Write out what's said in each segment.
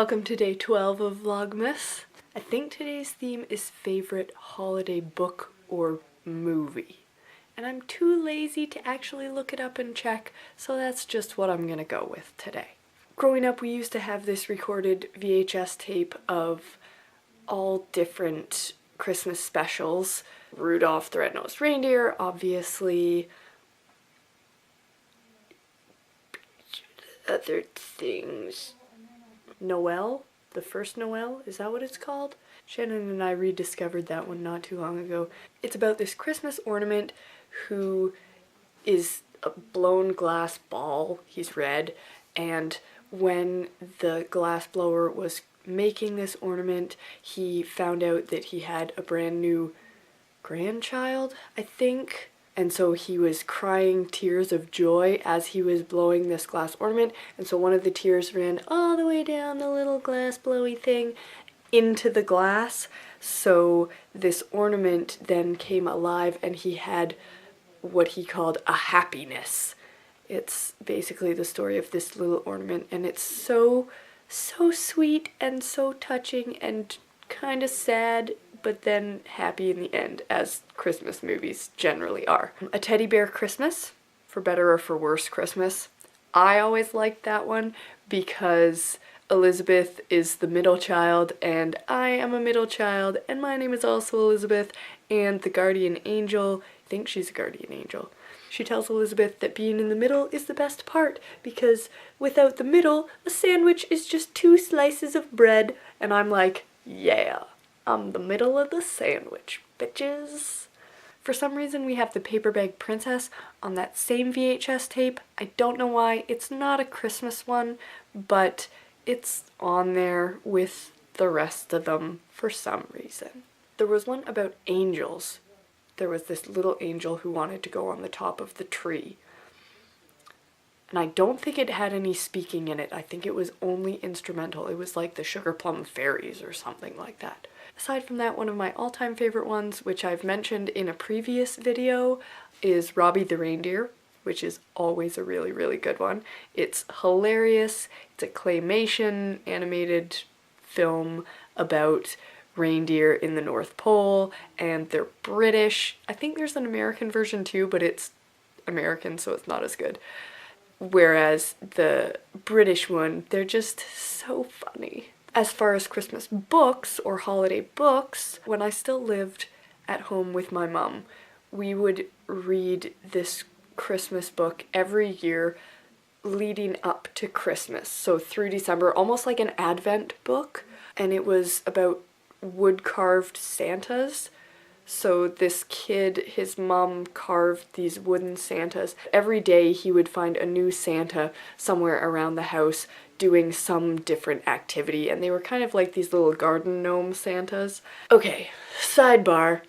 Welcome to day 12 of Vlogmas. I think today's theme is favorite holiday book or movie. And I'm too lazy to actually look it up and check, so that's just what I'm gonna go with today. Growing up, we used to have this recorded VHS tape of all different Christmas specials. Rudolph the Red-Nosed Reindeer, obviously. Other things. Noel? The first Noel? Is that what it's called? Shannon and I rediscovered that one not too long ago. It's about this Christmas ornament who is a blown glass ball. He's red. And when the glass blower was making this ornament, he found out that he had a brand new grandchild, I think. And so he was crying tears of joy as he was blowing this glass ornament. And so one of the tears ran all the way down the little glass blowy thing into the glass. So this ornament then came alive and he had what he called a happiness. It's basically the story of this little ornament, and it's so sweet and so touching and kind of sad, but then happy in the end, as Christmas movies generally are. A Teddy Bear Christmas, for better or for worse Christmas. I always liked that one because Elizabeth is the middle child, and I am a middle child, and my name is also Elizabeth, and the guardian angel, I think she's a guardian angel, she tells Elizabeth that being in the middle is the best part, because without the middle, a sandwich is just 2 slices of bread, and I'm like, yeah. I'm the middle of the sandwich, bitches. For some reason, we have the Paperbag Princess on that same VHS tape. I don't know why. It's not a Christmas one, but it's on there with the rest of them for some reason. There was one about angels. There was this little angel who wanted to go on the top of the tree. And I don't think it had any speaking in it. I think it was only instrumental. It was like the Sugar Plum Fairies or something like that. Aside from that, one of my all-time favorite ones, which I've mentioned in a previous video, is Robbie the Reindeer, which is always a really, really good one. It's hilarious. It's a claymation animated film about reindeer in the North Pole, and they're British. I think there's an American version too, but it's American, so it's not as good. Whereas the British one, they're just so funny. As far as Christmas books or holiday books, when I still lived at home with my mom, we would read this Christmas book every year leading up to Christmas. So through December, almost like an Advent book. And it was about wood-carved Santas. So this kid, his mom carved these wooden Santas. Every day he would find a new Santa somewhere around the house doing some different activity, and they were kind of like these little garden gnome Santas. Okay, sidebar.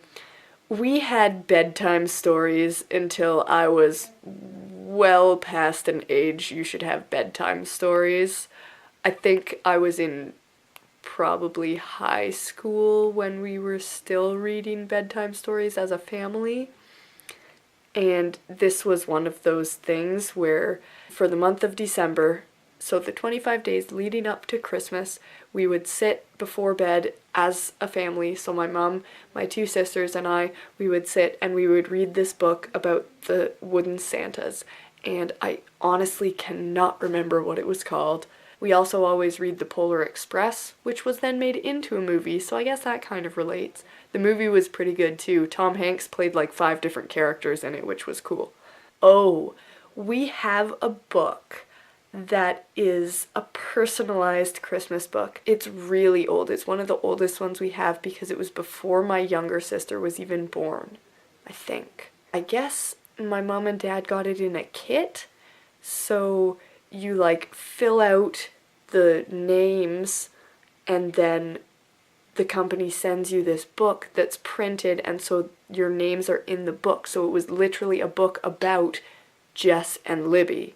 We had bedtime stories until I was well past an age you should have bedtime stories. I think I was in probably high school when we were still reading bedtime stories as a family. And this was one of those things where for the month of December, so the 25 days leading up to Christmas, we would sit before bed as a family. So my mom, my 2 sisters, and I, we would sit and we would read this book about the wooden Santas. And I honestly cannot remember what it was called. We also always read The Polar Express, which was then made into a movie, so I guess that kind of relates. The movie was pretty good too. Tom Hanks played like 5 different characters in it, which was cool. Oh, we have a book that is a personalized Christmas book. It's really old. It's one of the oldest ones we have because it was before my younger sister was even born, I think. I guess my mom and dad got it in a kit, so you like fill out the names and then the company sends you this book that's printed, and so your names are in the book. So it was literally a book about Jess and Libby,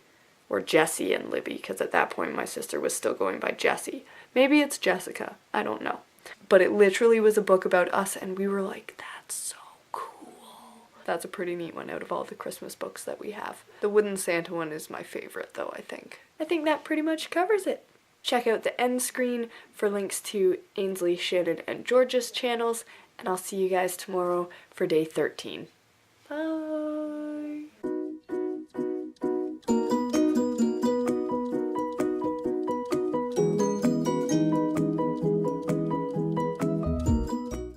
or Jessie and Libby, because at that point my sister was still going by Jessie. Maybe it's Jessica, I don't know. But it literally was a book about us, and we were like, that's so cool. That's a pretty neat one out of all the Christmas books that we have. The Wooden Santa one is my favorite though, I think. I think that pretty much covers it. Check out the end screen for links to Ainsley, Shannon, and George's channels, and I'll see you guys tomorrow for day 13. Bye!